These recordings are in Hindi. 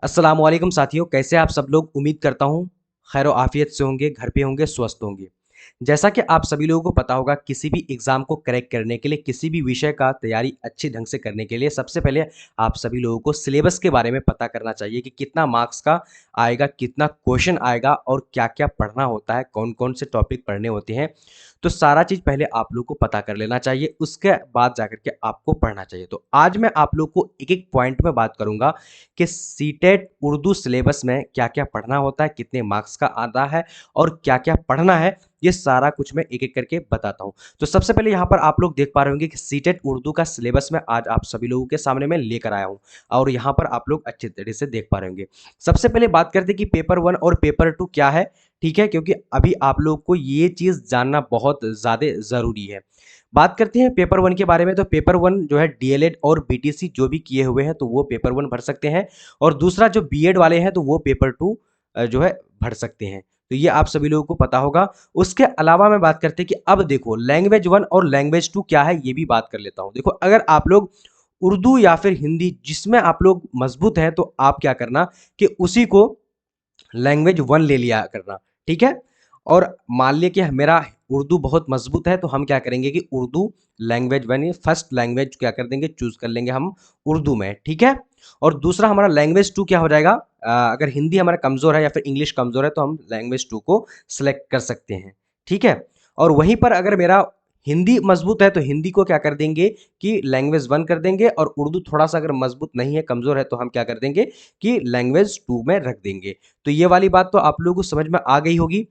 अस्सलामुअलैकुम साथियों, कैसे आप सब लोग। उम्मीद करता हूँ खैर आफियत से होंगे, घर पे होंगे, स्वस्थ होंगे। जैसा कि आप सभी लोगों को पता होगा, किसी भी एग्जाम को क्रैक करने के लिए, किसी भी विषय का तैयारी अच्छे ढंग से करने के लिए सबसे पहले आप सभी लोगों को सिलेबस के बारे में पता करना चाहिए कि कितना मार्क्स का आएगा, कितना क्वेश्चन आएगा और क्या क्या पढ़ना होता है, कौन कौन से टॉपिक पढ़ने होते हैं। तो सारा चीज़ पहले आप लोग को पता कर लेना चाहिए, उसके बाद जाकर के आपको पढ़ना चाहिए। तो आज मैं आप लोग को एक एक पॉइंट में बात करूंगा कि सीटेट उर्दू सिलेबस में क्या क्या पढ़ना होता है, कितने मार्क्स का आता है और क्या क्या पढ़ना है, ये सारा कुछ मैं एक एक करके बताता हूं। तो सबसे पहले यहां पर आप लोग देख पा रहे होंगे कि सीटेट उर्दू का सिलेबस में आज आप सभी लोगों के सामने मैं लेकर आया हूं और यहां पर आप लोग अच्छे तरीके से देख पा रहे होंगे। सबसे पहले बात करते हैं कि पेपर 1 और पेपर 2 क्या है। ठीक है, क्योंकि अभी आप लोग को ये चीज जानना बहुत ज्यादा जरूरी है। बात करते हैं पेपर 1 के बारे में। तो पेपर 1 जो है डीएलएड और बीटीसी जो भी किए हुए हैं तो वो पेपर 1 भर सकते हैं, और दूसरा जो बीएड वाले हैं तो वो पेपर 2 जो है भर सकते हैं। तो ये आप सभी लोगों को पता होगा। उसके अलावा मैं बात करते हैं कि अब देखो लैंग्वेज 1 और लैंग्वेज 2 क्या है, ये भी बात कर लेता हूं। देखो, अगर आप लोग उर्दू या फिर हिंदी जिसमें आप लोग मजबूत हैं तो आप क्या करना कि उसी को लैंग्वेज 1 ले लिया करना। ठीक है, और मान लिया कि मेरा उर्दू बहुत मजबूत है तो हम क्या करेंगे कि उर्दू लैंग्वेज 1 फर्स्ट लैंग्वेज क्या कर देंगे, चूज कर लेंगे हम उर्दू में। ठीक है, और दूसरा हमारा लैंग्वेज 2 क्या हो जाएगा, अगर हिंदी हमारा कमजोर है या फिर इंग्लिश कमजोर है तो हम लैंग्वेज 2 को सिलेक्ट कर सकते हैं। ठीक है, और वहीं पर अगर मेरा हिंदी मजबूत है तो हिंदी को क्या कर देंगे कि लैंग्वेज 1 कर देंगे, और उर्दू थोड़ा सा अगर मजबूत नहीं है, कमजोर है, तो हम क्या कर देंगे कि लैंग्वेज 2 में रख देंगे। तो ये वाली बात तो आप लोगों को समझ में आ गई होगी।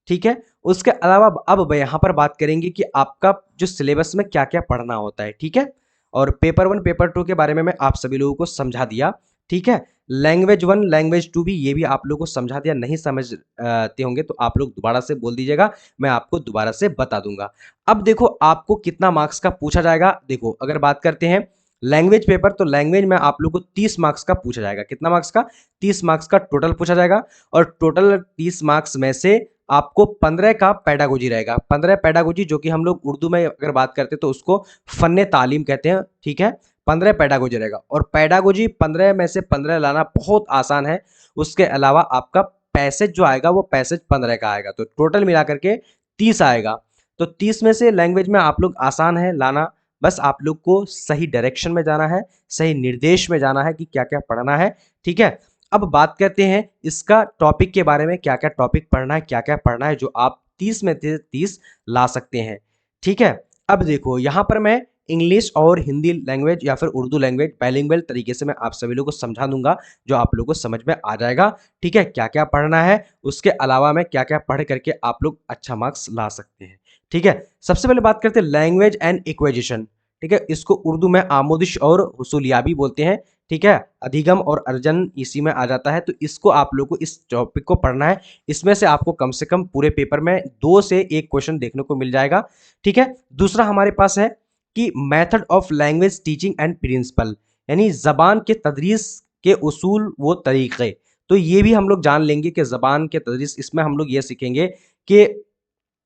ठीक है, उसके अलावा अब यहाँ पर बात करेंगे कि आपका जो सिलेबस में क्या क्या पढ़ना होता है। ठीक है, और पेपर 1 पेपर 2 के बारे में मैं आप सभी लोगों को समझा दिया। ठीक है, लैंग्वेज 1 लैंग्वेज 2 भी ये भी आप लोगों को समझा दिया। नहीं समझते होंगे तो आप लोग दोबारा से बोल दीजिएगा, मैं आपको दोबारा से बता दूंगा। अब देखो आपको कितना मार्क्स का पूछा जाएगा। देखो, अगर बात करते हैं लैंग्वेज पेपर, तो लैंग्वेज में आप लोग को 30 मार्क्स का पूछा जाएगा। कितना मार्क्स का? 30 मार्क्स का टोटल पूछा जाएगा, और टोटल 30 मार्क्स में से आपको 15 का पेडागोजी रहेगा। 15 पेडागोजी, जो कि हम लोग उर्दू में अगर बात करते हैं तो उसको फन्ने तालीम कहते हैं। ठीक है, 15 पेडागोजी रहेगा, और पेडागोजी 15 में से 15 लाना बहुत आसान है। उसके अलावा आपका पैसेज जो आएगा वो पैसेज 15 का आएगा, तो टोटल मिला करके 30 आएगा। तो 30 में से लैंग्वेज में आप लोग आसान है लाना, बस आप लोग को सही डायरेक्शन में जाना है, सही निर्देश में जाना है कि क्या क्या पढ़ना है। ठीक है, अब बात करते हैं इसका टॉपिक के बारे में, क्या क्या टॉपिक पढ़ना है, क्या क्या पढ़ना है जो आप 30 में से 30 ला सकते हैं। ठीक है, अब देखो यहां पर मैं इंग्लिश और हिंदी लैंग्वेज या फिर उर्दू लैंग्वेज बाइलिंगुअल तरीके से मैं आप सभी लोगों को समझा दूंगा, जो आप लोगों को समझ में आ जाएगा। ठीक है, क्या क्या पढ़ना है, उसके अलावा में क्या क्या पढ़ करके आप लोग अच्छा मार्क्स ला सकते हैं। ठीक है, सबसे पहले बात करते हैं लैंग्वेज एंड इक्वेजिशन। ठीक है, इसको उर्दू में आमोदिश और हुसूलियाबी बोलते हैं। ठीक है, अधिगम और अर्जन इसी में आ जाता है। तो इसको आप लोग को इस टॉपिक को पढ़ना है। इसमें से आपको कम से कम पूरे पेपर में 2 से 1 क्वेश्चन देखने को मिल जाएगा। ठीक है, दूसरा हमारे पास है कि method of language teaching and principle, यानी जबान के तदरीस के उसूल वो तरीके। तो ये भी हम लोग जान लेंगे कि जबान के तदरीस, इसमें हम लोग ये सीखेंगे कि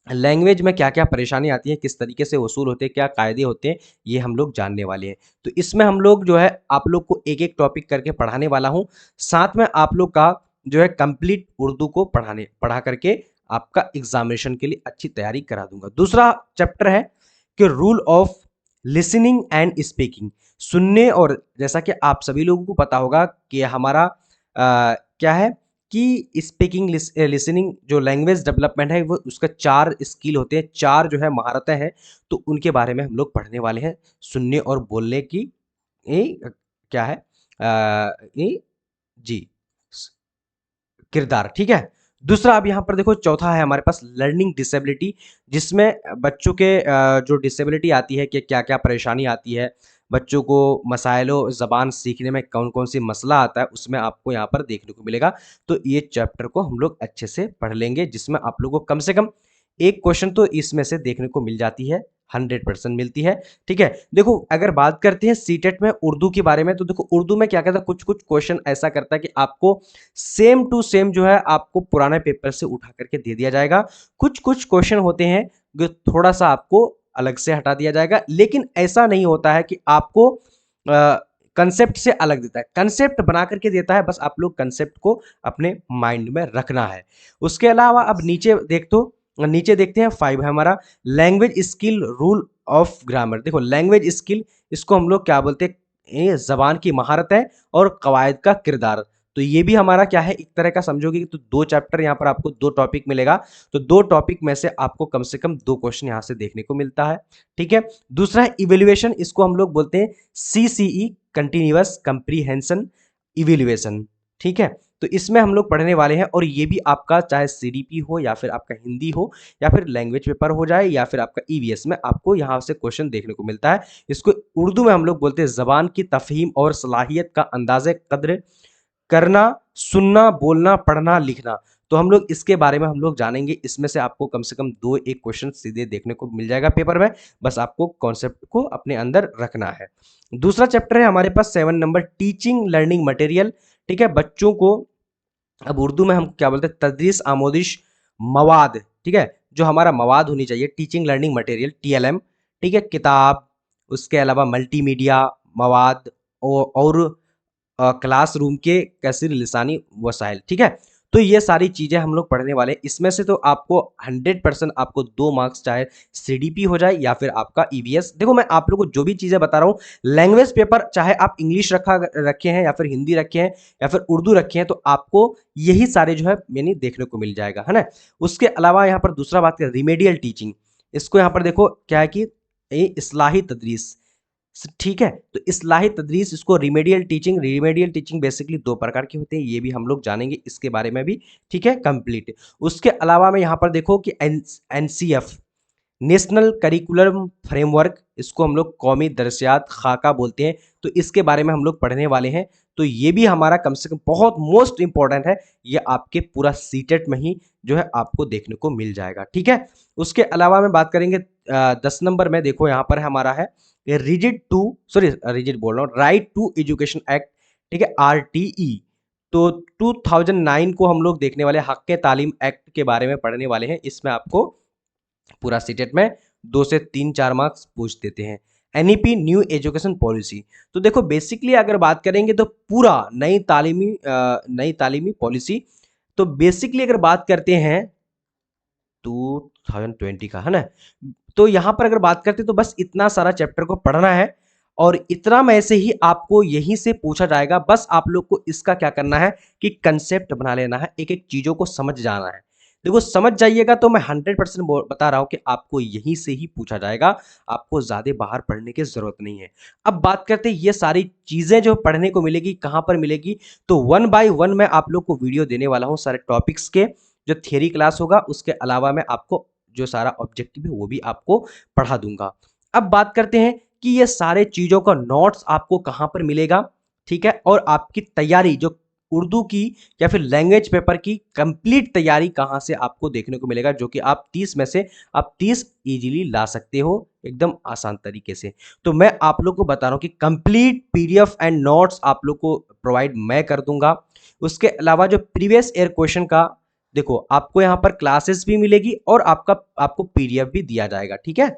लैंग्वेज में क्या क्या परेशानी आती है, किस तरीके से वसूल होते हैं, क्या कायदे होते हैं, ये हम लोग जानने वाले हैं। तो इसमें हम लोग जो है आप लोग को एक एक टॉपिक करके पढ़ाने वाला हूं। साथ में आप लोग का जो है कंप्लीट उर्दू को पढ़ा करके आपका एग्जामिनेशन के लिए अच्छी तैयारी करा दूंगा। दूसरा चैप्टर है कि rule of listening and speaking, सुनने। और जैसा कि आप सभी लोगों को पता होगा कि हमारा क्या है कि स्पीकिंग लिसनिंग जो लैंग्वेज डेवलपमेंट है वो उसका 4 स्किल होते हैं, 4 जो है महारतें हैं। तो उनके बारे में हम लोग पढ़ने वाले हैं। सुनने और बोलने की क्या है, ये जी किरदार। ठीक है, दूसरा अब यहाँ पर देखो चौथा है हमारे पास लर्निंग डिसेबिलिटी, जिसमें बच्चों के जो डिसेबिलिटी आती है कि क्या क्या परेशानी आती है, बच्चों को मसाइलों ज़बान सीखने में कौन कौन सी मसला आता है, उसमें आपको यहाँ पर देखने को मिलेगा। तो ये चैप्टर को हम लोग अच्छे से पढ़ लेंगे, जिसमें आप लोगों को कम से कम 1 क्वेश्चन तो इसमें से देखने को मिल जाती है, 100% मिलती है। ठीक है, देखो अगर बात करते हैं सीटेट में उर्दू के बारे में, तो देखो उर्दू में क्या कहता है, कुछ कुछ क्वेश्चन ऐसा करता है कि आपको सेम टू सेम जो है आपको पुराने पेपर से उठा करके दे दिया जाएगा। कुछ कुछ क्वेश्चन होते हैं जो थोड़ा सा आपको अलग से हटा दिया जाएगा, लेकिन ऐसा नहीं होता है कि आपको कंसेप्ट से अलग देता है, कंसेप्ट बना करके देता है, बस आप लोग कंसेप्ट को अपने माइंड में रखना है। उसके अलावा अब नीचे देखते हैं 5 है हमारा language skill rule of grammar. देखो लैंग्वेज स्किल इसको हम लोग क्या बोलते हैं, ये जबान की महारत है और कवायद का किरदार। तो ये भी हमारा क्या है, एक तरह का समझोगे तो 2 चैप्टर यहाँ पर आपको 2 टॉपिक मिलेगा, तो 2 टॉपिक में से आपको कम से कम 2 क्वेश्चन यहाँ से देखने को मिलता है। ठीक है, दूसरा है इवेल्युएशन, इसको हम लोग बोलते हैं CCE कंटिन्यूअस कंप्रीहेंशन इवेल्युएशन। ठीक है, तो इसमें हम लोग पढ़ने वाले हैं, और ये भी आपका चाहे CDP हो या फिर आपका हिंदी हो या फिर लैंग्वेज पेपर हो जाए या फिर आपका EVS में आपको यहाँ से क्वेश्चन देखने को मिलता है। इसको उर्दू में हम लोग बोलते हैं जबान की तफहीम और सलाहियत का अंदाज़े कद्र करना, सुनना, बोलना, पढ़ना, लिखना। तो हम लोग इसके बारे में हम लोग जानेंगे, इसमें से आपको कम से कम 2-1 क्वेश्चन सीधे देखने को मिल जाएगा पेपर में, बस आपको कॉन्सेप्ट को अपने अंदर रखना है। दूसरा चैप्टर है हमारे पास 7 नंबर टीचिंग लर्निंग मटेरियल। ठीक है, बच्चों को अब उर्दू में हम क्या बोलते हैं, तदरीस आमोदिश मवाद। ठीक है, जो हमारा मवाद होनी चाहिए, टीचिंग लर्निंग मटेरियल TLM। ठीक है, किताब, उसके अलावा मल्टीमीडिया मवाद और क्लासरूम के कैसे लिसानी वसाइल। ठीक है, तो ये सारी चीजें हम लोग पढ़ने वाले हैं। इसमें से तो आपको 100% आपको 2 मार्क्स चाहे CDP हो जाए या फिर आपका EVS। देखो मैं आप लोगों को जो भी चीजें बता रहा हूँ, लैंग्वेज पेपर चाहे आप इंग्लिश रखे हैं या फिर हिंदी रखे हैं या फिर उर्दू रखे हैं, तो आपको यही सारे जो है मैंने देखने को मिल जाएगा, है ना। उसके अलावा यहाँ पर दूसरा बात करें रिमेडियल टीचिंग, इसको यहाँ पर देखो क्या है कि इस्लाही तदरीस। ठीक है, तो इस्लाही तदरीस, इसको रिमेडियल टीचिंग बेसिकली 2 प्रकार के होते हैं, ये भी हम लोग जानेंगे इसके बारे में भी। ठीक है, कंप्लीट। उसके अलावा में यहाँ पर देखो कि NCF नेशनल करिकुलम फ्रेमवर्क, इसको हम लोग कौमी दरसियात खाका बोलते हैं, तो इसके बारे में हम लोग पढ़ने वाले हैं। तो ये भी हमारा कम से कम बहुत मोस्ट इंपॉर्टेंट है, ये आपके पूरा सीटेट में ही जो है आपको देखने को मिल जाएगा। ठीक है, उसके अलावा में बात करेंगे 10 नंबर में, देखो यहाँ पर हमारा है रिजिड बोल रहा हूँ, राइट टू एजुकेशन एक्ट। ठीक है, RTE। तो 2009 को हम लोग देखने वाले हक तालीम एक्ट के बारे में पढ़ने वाले हैं। इसमें आपको पूरा सीटेट में 2 से 3-4 मार्क्स पूछ देते हैं। NEP न्यू एजुकेशन पॉलिसी, तो देखो बेसिकली अगर बात करेंगे तो पूरा नई तालीमी पॉलिसी, तो बेसिकली अगर बात करते हैं 2020 का, है ना। तो यहां पर अगर बात करते तो बस इतना सारा चैप्टर को पढ़ना है, और इतना में से ही आपको यहीं से पूछा जाएगा। बस आप लोग को इसका क्या करना है कि कंसेप्ट बना लेना है, एक एक चीजों को समझ जाना है। देखो समझ जाइएगा तो मैं 100% बता रहा हूं कि आपको यहीं से ही पूछा जाएगा, आपको ज्यादा बाहर पढ़ने की जरूरत नहीं है। अब बात करते हैं ये सारी चीजें जो पढ़ने को मिलेगी कहां पर मिलेगी, तो 1 बाय 1 मैं आप लोग को वीडियो देने वाला हूं सारे टॉपिक्स के। जो थियरी क्लास होगा उसके अलावा मैं आपको जो सारा ऑब्जेक्टिव है वो भी आपको पढ़ा दूंगा। अब बात करते हैं कि ये सारे चीजों का नोट्स आपको कहां पर मिलेगा। ठीक है, और आपकी तैयारी जो उर्दू की या फिर लैंग्वेज पेपर की कंप्लीट तैयारी कहां से आपको देखने को मिलेगा, जो कि आप 30 में से आप 30 इजीली ला सकते हो एकदम आसान तरीके से। तो मैं आप लोग को बता रहा हूं कि कंप्लीट PDF एंड नोट्स आप लोग को प्रोवाइड मैं कर दूंगा। उसके अलावा जो प्रीवियस ईयर क्वेश्चन का, देखो आपको यहाँ पर क्लासेस भी मिलेगी और आपको PDF भी दिया जाएगा। ठीक है,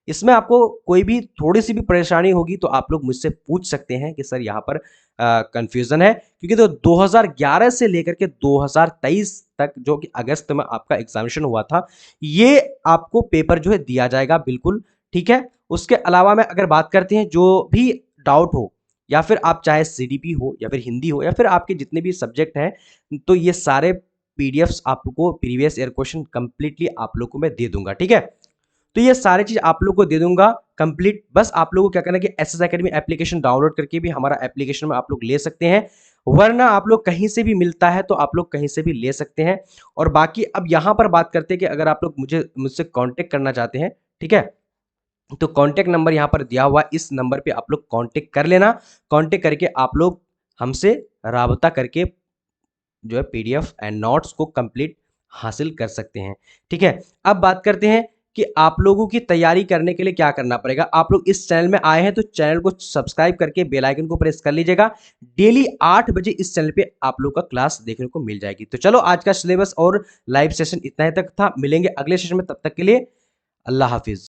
इसमें आपको कोई भी थोड़ी सी भी परेशानी होगी तो आप लोग मुझसे पूछ सकते हैं कि सर यहाँ पर कंफ्यूजन है, क्योंकि तो 2011 से लेकर के 2023 तक जो कि अगस्त में आपका एग्जामिनेशन हुआ था, ये आपको पेपर जो है दिया जाएगा बिल्कुल। ठीक है, उसके अलावा में अगर बात करते हैं जो भी डाउट हो, या फिर आप चाहे CDP हो या फिर हिंदी हो या फिर आपके जितने भी सब्जेक्ट हैं, तो ये सारे PDFs आपको प्रीवियस ईयर क्वेश्चन कंप्लीटली आप लोग को मैं दे दूंगा। ठीक है, तो ये सारी चीज आप लोग को दे दूंगा कंप्लीट। बस आप लोगों को क्या करना है कि SS Academy एप्लीकेशन डाउनलोड करके भी हमारा एप्लीकेशन में आप लोग ले सकते हैं, वरना आप लोग कहीं से भी मिलता है तो आप लोग कहीं से भी ले सकते हैं। और बाकी अब यहां पर बात करते हैं कि अगर आप लोग मुझसे कांटेक्ट करना चाहते हैं, ठीक है, तो कांटेक्ट नंबर यहां पर दिया हुआ, इस नंबर पे आप लोग कांटेक्ट कर लेना। कांटेक्ट करके आप लोग हमसे राबता करके जो है PDF एंड नोट्स को कंप्लीट हासिल कर सकते हैं। ठीक है, अब बात करते हैं कि आप लोगों की तैयारी करने के लिए क्या करना पड़ेगा। आप लोग इस चैनल में आए हैं तो चैनल को सब्सक्राइब करके बेल आइकन को प्रेस कर लीजिएगा। डेली 8 बजे इस चैनल पे आप लोग का क्लास देखने को मिल जाएगी। तो चलो आज का सिलेबस और लाइव सेशन इतना ही तक था, मिलेंगे अगले सेशन में, तब तक के लिए अल्लाह हाफिज।